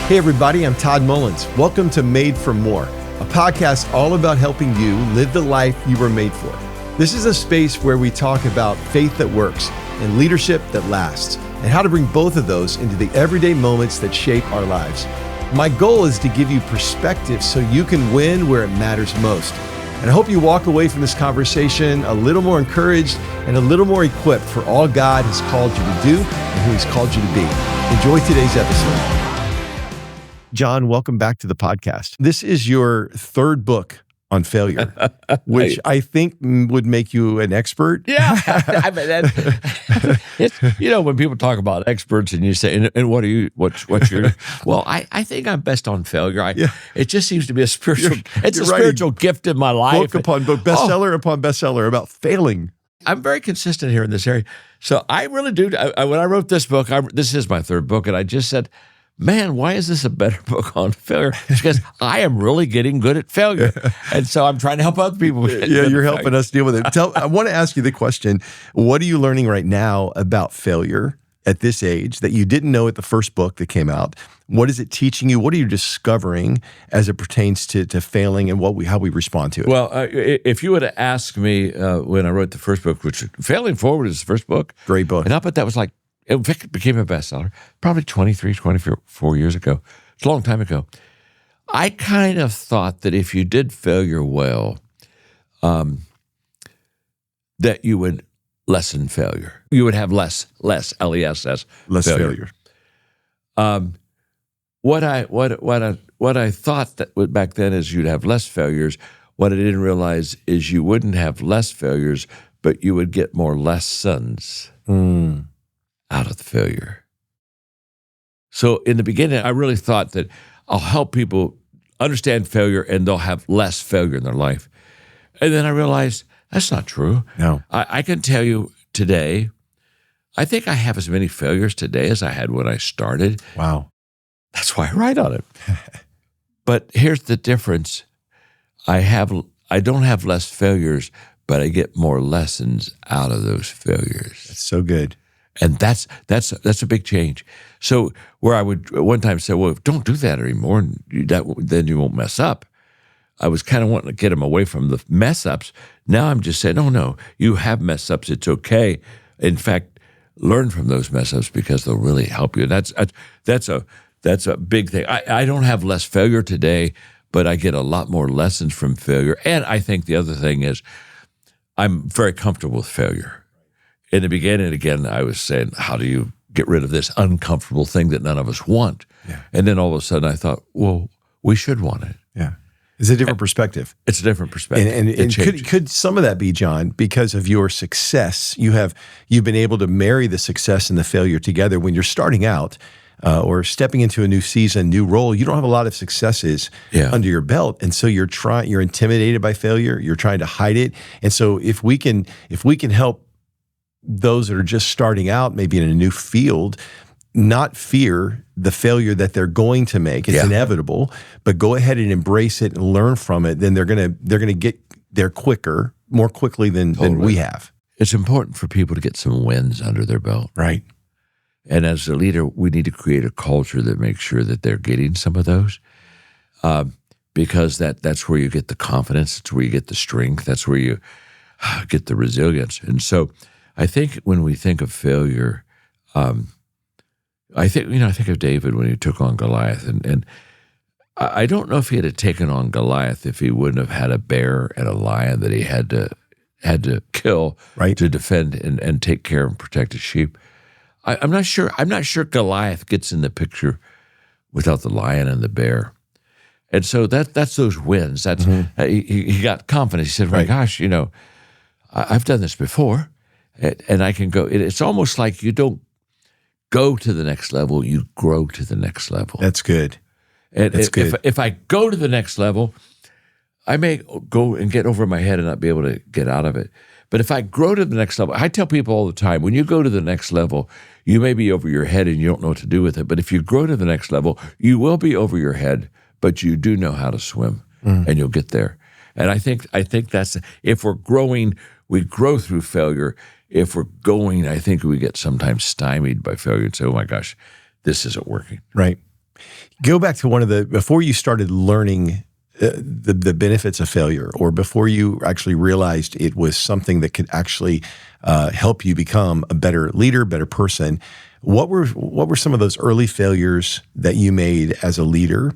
Hey everybody, I'm Todd Mullins. Welcome to Made for More, a podcast all about helping you live the life you were made for. This is a space where we talk about faith that works and leadership that lasts, and how to bring both of those into the everyday moments that shape our lives. My goal is to give you perspective so you can win where it matters most. And I hope you walk away from this conversation a little more encouraged and a little more equipped for all God has called you to do and who He's called you to be. Enjoy today's episode. John, welcome back to the podcast. This is your third book on failure, which I think would make you an expert. Yeah. I mean, when people talk about experts and you say, and what's your, well, I think I'm best on failure. It just seems to be a spiritual, spiritual gift in my life. Book upon book, bestseller upon bestseller about failing. I'm very consistent here in this area. So I really do. When I wrote this book, this is my third book, and I just said, man, why is this a better book on failure? Because I am really getting good at failure. And so I'm trying to help other people. You're helping us deal with it. I want to ask you the question, what are you learning right now about failure at this age that you didn't know at the first book that came out? What is it teaching you? What are you discovering as it pertains to failing and how we respond to it? Well, if you would have asked me when I wrote the first book, which Failing Forward is the first book. Great book. And I bet that was like, it became a bestseller probably 23, 24 years ago. It's a long time ago. I kind of thought that if you did failure well, that you would lessen failure. You would have less L-E-S-S, less failure. What I thought that back then is you'd have less failures. What I didn't realize is you wouldn't have less failures, but you would get more lessons out of the failure. So in the beginning, I really thought that I'll help people understand failure and they'll have less failure in their life. And then I realized that's not true. No. I can tell you today, I think I have as many failures today as I had when I started. Wow. That's why I write on it. But here's the difference. I don't have less failures, but I get more lessons out of those failures. That's so good. And that's a big change. So where I would one time say, well, don't do that anymore, and then you won't mess up. I was kind of wanting to get them away from the mess ups. Now I'm just saying, no, you have mess ups. It's okay. In fact, learn from those mess ups because they'll really help you. That's a big thing. I don't have less failure today, but I get a lot more lessons from failure. And I think the other thing is I'm very comfortable with failure. In the beginning, again, I was saying, how do you get rid of this uncomfortable thing that none of us want? Yeah. And then all of a sudden I thought, well, we should want it. Yeah. It's a different perspective. It's a different perspective. And could some of that be, John, because of your success, you've been able to marry the success and the failure together when you're starting out or stepping into a new season, new role, you don't have a lot of successes under your belt. And so you're intimidated by failure. You're trying to hide it. And so if we can help those that are just starting out, maybe in a new field, not fear the failure that they're going to make. It's inevitable, but go ahead and embrace it and learn from it. Then they're gonna get there more quickly than we have. It's important for people to get some wins under their belt. Right. And as a leader, we need to create a culture that makes sure that they're getting some of those, because that's where you get the confidence. That's where you get the strength. That's where you get the resilience. And so I think when we think of failure, I think of David when he took on Goliath, and I don't know if he had taken on Goliath if he wouldn't have had a bear and a lion that he had to kill to defend and take care and protect his sheep. I'm not sure. I'm not sure Goliath gets in the picture without the lion and the bear. And so that's those wins. That's he got confidence. He said, "My gosh, I've done this before." And I can go, it's almost like you don't go to the next level, you grow to the next level. That's good. And if I go to the next level, I may go and get over my head and not be able to get out of it. But if I grow to the next level, I tell people all the time, when you go to the next level, you may be over your head and you don't know what to do with it. But if you grow to the next level, you will be over your head, but you do know how to swim and you'll get there. And I think that's, if we're growing, we grow through failure. If we're going, I think we get sometimes stymied by failure and say, oh my gosh, this isn't working. Right. Go back to before you started learning the benefits of failure, or before you actually realized it was something that could actually help you become a better leader, better person. What were some of those early failures that you made as a leader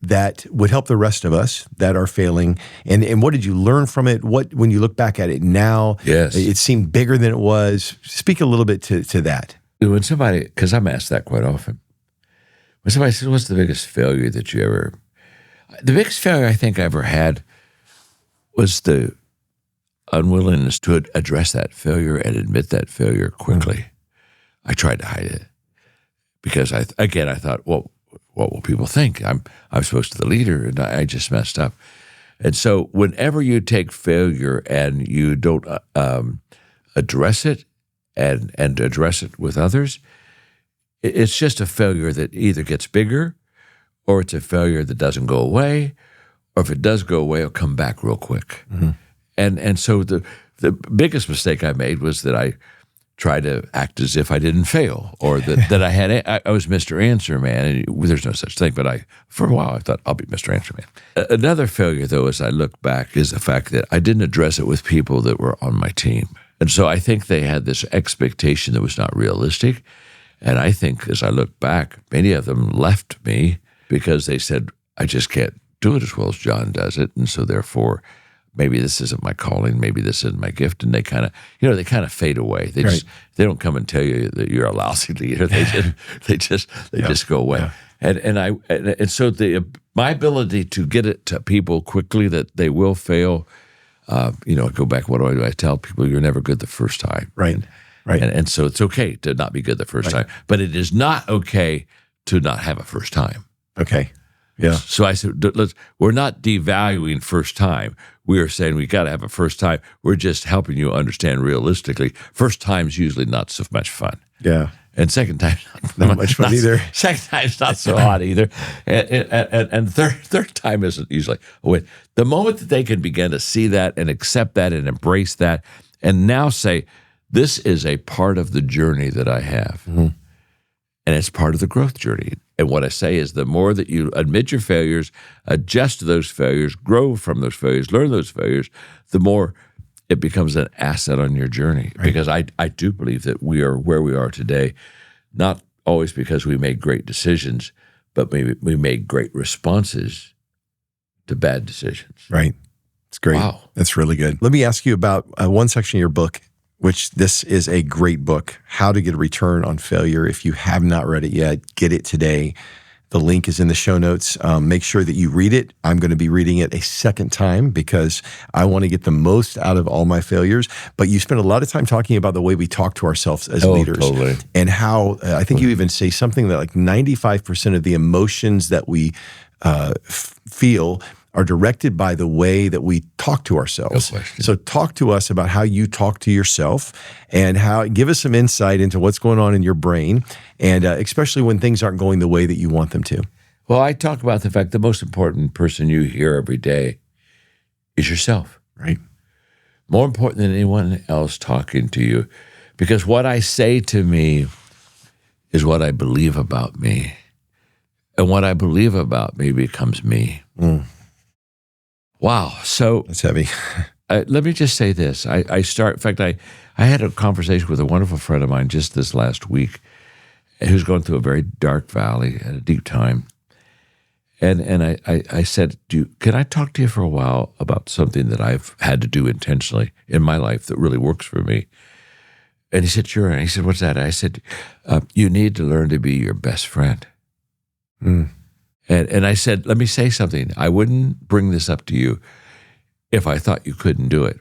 that would help the rest of us that are failing? And what did you learn from it? When you look back at it now, Yes, it seemed bigger than it was. Speak a little bit to that. when somebody, because I'm asked that quite often, when somebody says, "What's the biggest failure that you ever?" The biggest failure I think I ever had was the unwillingness to address that failure and admit that failure quickly. I tried to hide it because I thought, well, what will people think? I'm supposed to be the leader, and I just messed up. And so, whenever you take failure and you don't address it and address it with others, it's just a failure that either gets bigger, or it's a failure that doesn't go away, or if it does go away, it'll come back real quick. Mm-hmm. And so the biggest mistake I made was that I tried to act as if I didn't fail, or that I was Mr. Answer Man. And there's no such thing, but for a while I thought I'll be Mr. Answer Man. Another failure, though, as I look back, is the fact that I didn't address it with people that were on my team. And so I think they had this expectation that was not realistic. And I think as I look back, many of them left me because they said, I just can't do it as well as John does it. And so therefore, maybe this isn't my calling, maybe this isn't my gift. And they kind of fade away. They don't come and tell you that you're a lousy leader. They just go away. Yeah. And so my ability to get it to people quickly that they will fail, I go back, what do I tell people? You're never good the first time. Right. Right. And so it's okay to not be good the first time, but it is not okay to not have a first time. Okay. Yeah. So I said, we're not devaluing first time. We are saying we got to have a first time. We're just helping you understand realistically. First time's usually not so much fun. Yeah. And second time, not much fun either. Second time's not so hot either. And third time isn't usually a win. The moment that they can begin to see that and accept that and embrace that, and now say, this is a part of the journey that I have. Mm-hmm. And it's part of the growth journey. And what I say is the more that you admit your failures, adjust to those failures, grow from those failures, learn those failures, the more it becomes an asset on your journey. Right. Because I do believe that we are where we are today, not always because we made great decisions, but we made great responses to bad decisions. Right. It's great. Wow. That's really good. Let me ask you about one section of your book, which this is a great book, How to Get a Return on Failure. If you have not read it yet, get it today. The link is in the show notes. Make sure that you read it. I'm going to be reading it a second time because I want to get the most out of all my failures. But you spend a lot of time talking about the way we talk to ourselves as leaders. Totally. And how, I think you even say something that like 95% of the emotions that we feel are directed by the way that we talk to ourselves. No so talk to us about how you talk to yourself and give us some insight into what's going on in your brain, and especially when things aren't going the way that you want them to. Well, I talk about the fact the most important person you hear every day is yourself. Right. More important than anyone else talking to you, because what I say to me is what I believe about me. And what I believe about me becomes me. Mm. Wow. So that's heavy. Let me just say this. In fact, I had a conversation with a wonderful friend of mine just this last week who's going through a very dark valley at a deep time. And I said, can I talk to you for a while about something that I've had to do intentionally in my life that really works for me? And he said, sure. And he said, what's that? I said, you need to learn to be your best friend. Mm. And I said, let me say something. I wouldn't bring this up to you if I thought you couldn't do it.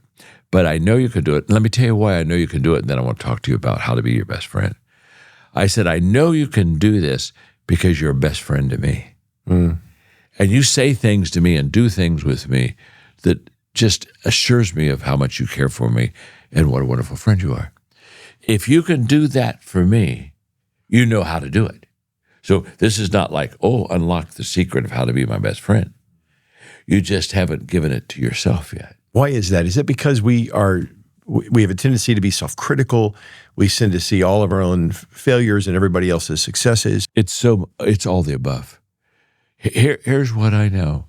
But I know you could do it. And let me tell you why I know you can do it, and then I want to talk to you about how to be your best friend. I said, I know you can do this because you're a best friend to me. Mm. And you say things to me and do things with me that just assures me of how much you care for me and what a wonderful friend you are. If you can do that for me, you know how to do it. So this is not like, unlock the secret of how to be my best friend. You just haven't given it to yourself yet. Why is that? Is it because we are we have a tendency to be self-critical. We tend to see all of our own failures and everybody else's successes. It's all the above. Here's what I know.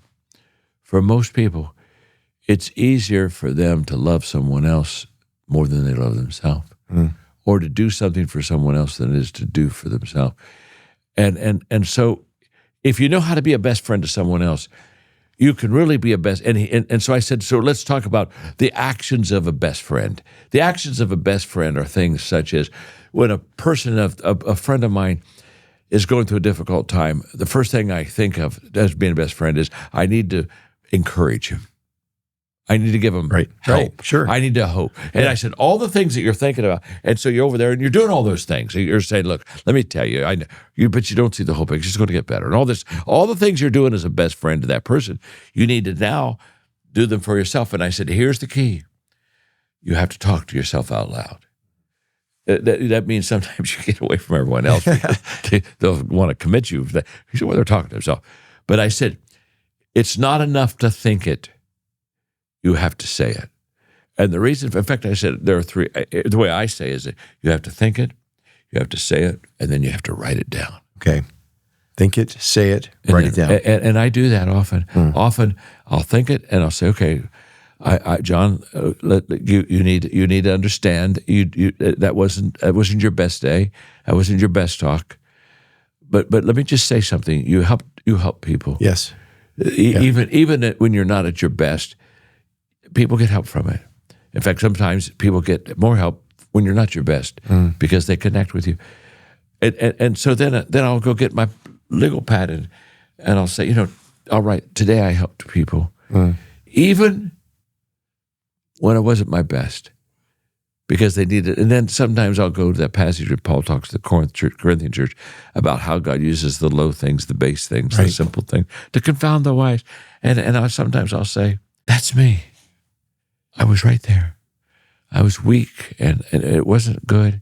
For most people, it's easier for them to love someone else more than they love themselves, or to do something for someone else than it is to do for themselves. And so if you know how to be a best friend to someone else, you can really be a best. And so I said, so let's talk about the actions of a best friend. The actions of a best friend are things such as when a friend of mine is going through a difficult time, the first thing I think of as being a best friend is I need to encourage him. I need to give him help. Right. Sure. I need to hope. And I said, all the things that you're thinking about. And so you're over there and you're doing all those things. You're saying, look, let me tell you, I know but you don't see the whole picture. It's going to get better. And all the things you're doing as a best friend to that person, you need to now do them for yourself. And I said, here's the key. You have to talk to yourself out loud. That means sometimes you get away from everyone else because they'll want to commit you. Well, they're talking to themselves. But I said, it's not enough to think it. You have to say it. And the reason, in fact, I said there are three. The way I say is that you have to think it, you have to say it, and then you have to write it down. Okay. Think it, say it, write it down. And I do that often. Often I'll think it and I'll say, okay, John, you need to understand that wasn't your best day. That wasn't your best talk. But let me just say something. You help people. Yes. Even when you're not at your best, people get help from it. In fact, sometimes people get more help when you're not your best because they connect with you. And so then I'll go get my legal pad and I'll say, all right, today I helped people, even when I wasn't my best, because they needed. And then sometimes I'll go to that passage where Paul talks to the Corinthian church about how God uses the low things, the base things, the simple things to confound the wise. And sometimes I'll say, that's me. I was right there. I was weak and it wasn't good.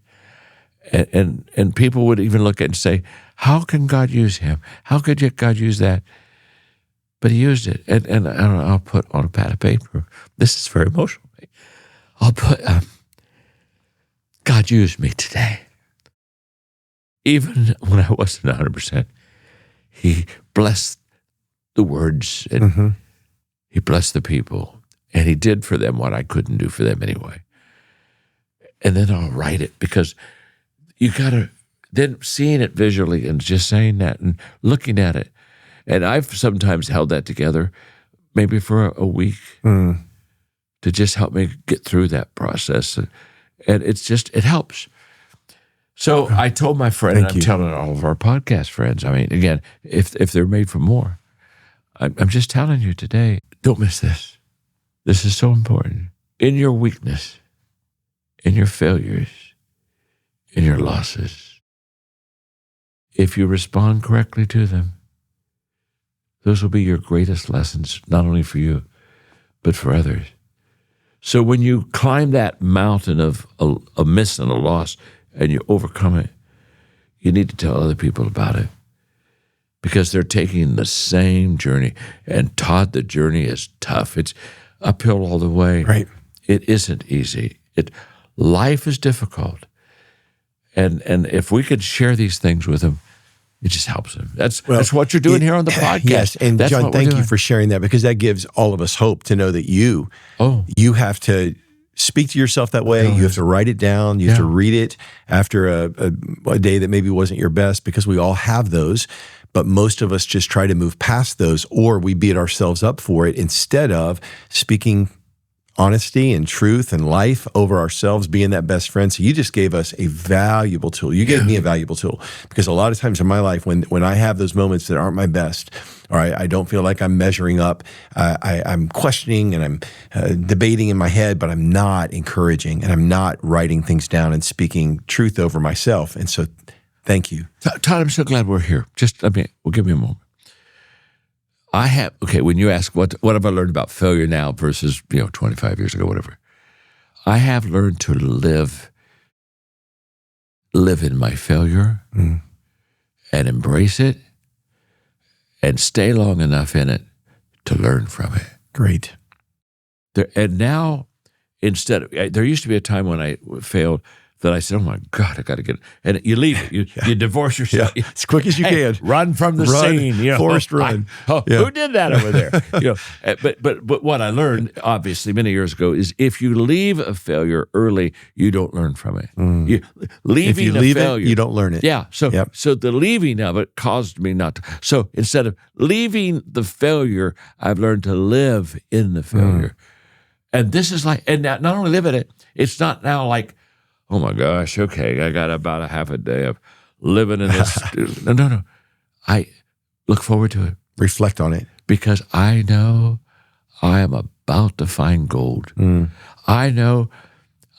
And people would even look at it and say, how can God use him? How could God use that? But he used it. And I'll put on a pad of paper. This is very emotional. I'll put, God used me today. Even when I wasn't 100%, he blessed the words and he blessed the people. And he did for them what I couldn't do for them anyway. And then I'll write it because you got to, then seeing it visually and just saying that and looking at it. And I've sometimes held that together maybe for a week to just help me get through that process. And it helps. So I told my friend, and I'm telling all of our podcast friends, I mean, again, if they're made for more, I'm just telling you today, don't miss this. This is so important. In your weakness, in your failures, in your losses, if you respond correctly to them, those will be your greatest lessons, not only for you, but for others. So when you climb that mountain of a miss and a loss and you overcome it, you need to tell other people about it because they're taking the same journey. And Todd, the journey is tough. It's uphill all the way. Right. It isn't easy. Life is difficult. And if we could share these things with them, it just helps them. That's what you're doing here on the podcast. Yes, and that's John, thank you for sharing that because that gives all of us hope to know that you have to speak to yourself that way. You have to write it down. You have to read it after a day that maybe wasn't your best because we all have those. But most of us just try to move past those or we beat ourselves up for it instead of speaking honesty and truth and life over ourselves, being that best friend. So you just gave us a valuable tool. You gave me a valuable tool because a lot of times in my life when I have those moments that aren't my best or I don't feel like I'm measuring up, I'm questioning and I'm debating in my head, but I'm not encouraging and I'm not writing things down and speaking truth over myself. And so thank you. Todd, I'm so glad we're here. Well, give me a moment. When you ask what have I learned about failure now versus 25 years ago, whatever, I have learned to live in my failure and embrace it and stay long enough in it to learn from it. Great. And now instead of, there used to be a time when I failed that I said, oh my God, I got to get, and you leave it. You divorce yourself. Yeah. As quick as you can. Run from the scene. Forced run. Who did that over there? But what I learned, obviously, many years ago is if you leave a failure early, you don't learn from it. If you leave it, you don't learn it. Yeah. So the leaving of it caused me not to. So instead of leaving the failure, I've learned to live in the failure. And this is like, and not only live in it, it's not now like, oh my gosh, okay, I got about a half a day of living in this. No. I look forward to it. Reflect on it. Because I know I am about to find gold. I know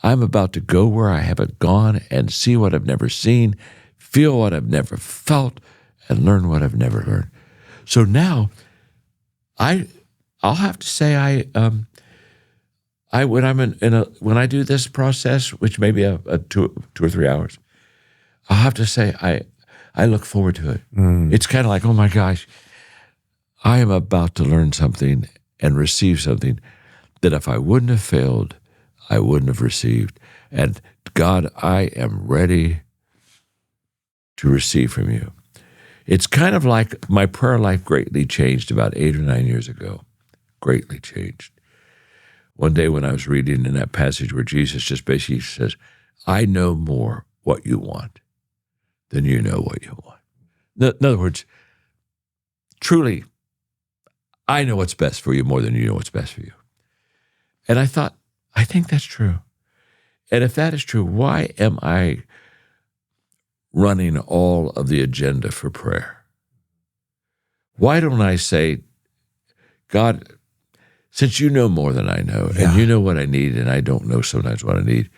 I'm about to go where I haven't gone and see what I've never seen, feel what I've never felt, and learn what I've never learned. So now, I'll have to say when I do this process, which may be a 2 or 3 hours, I'll have to say I look forward to it. It's kind of like, oh my gosh, I am about to learn something and receive something that if I wouldn't have failed, I wouldn't have received. And God, I am ready to receive from you. It's kind of like my prayer life greatly changed about 8 or 9 years ago. Greatly changed. One day when I was reading in that passage where Jesus just basically says, I know more what you want than you know what you want. In other words, truly, I know what's best for you more than you know what's best for you. And I thought, I think that's true. And if that is true, why am I running all of the agenda for prayer? Why don't I say, God, since you know more than I know, and you know what I need, and I don't know sometimes what I need,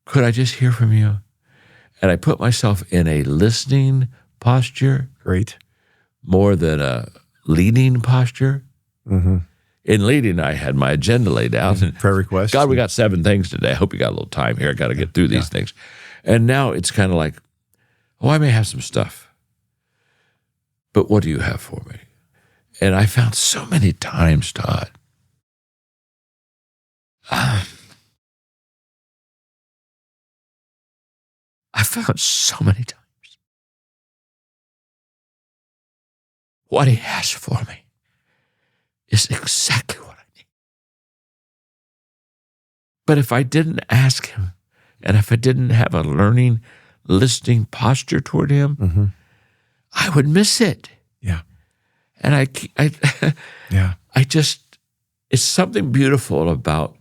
could I just hear from you? And I put myself in a listening posture. Great. More than a leading posture. In leading, I had my agenda laid out. And prayer requests. God, we got 7 things today. I hope you got a little time here. I got to get through these things. And now it's kind of like, oh, I may have some stuff, but what do you have for me? And I found so many times, Todd, I found so many times what he has for me is exactly what I need. But if I didn't ask him, and if I didn't have a learning, listening posture toward him, I would miss it. Yeah. And I just, it's something beautiful about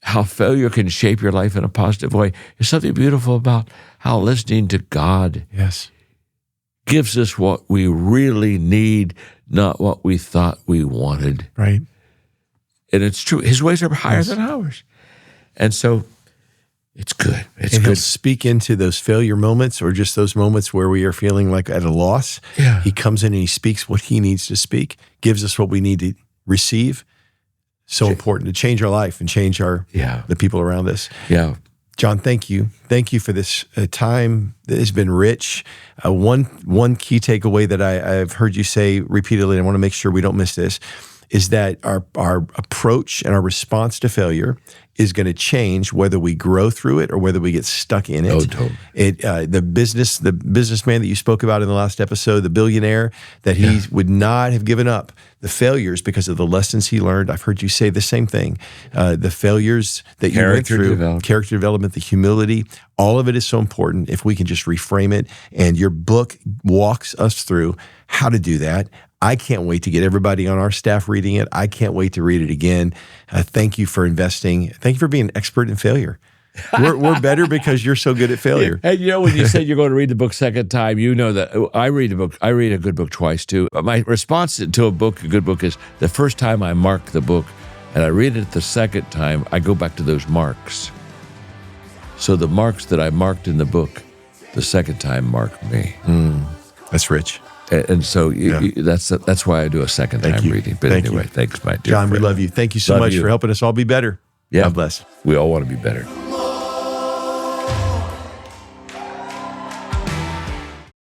how failure can shape your life in a positive way. It's something beautiful about how listening to God gives us what we really need, not what we thought we wanted. Right. And it's true. His ways are higher than ours. And so it's good. It's and good. He'll speak into those failure moments or just those moments where we are feeling like at a loss. Yeah. He comes in and he speaks what he needs to speak, gives us what we need to receive. So important to change our life and change the people around us. Yeah. John, thank you. Thank you for this time that has been rich. One key takeaway that I've heard you say repeatedly, and I want to make sure we don't miss this, is that our approach and our response to failure is going to change whether we grow through it or whether we get stuck in it. Oh, totally. The businessman that you spoke about in the last episode, the billionaire, that he would not have given up the failures because of the lessons he learned. I've heard you say the same thing. The failures that you went through, character development, the humility, all of it is so important if we can just reframe it. And your book walks us through how to do that. I can't wait to get everybody on our staff reading it. I can't wait to read it again. Thank you for investing. Thank you for being an expert in failure. We're better because you're so good at failure. And you know, when you said you're going to read the book second time, you know that I read a good book twice too. But my response to a good book is the first time I mark the book and I read it the second time, I go back to those marks. So the marks that I marked in the book the second time mark me. That's rich. And so that's why I do a second time reading. But anyway, thanks, my dear John, friend. we love you. Thank you so much for helping us all be better. Yeah. God bless. We all want to be better.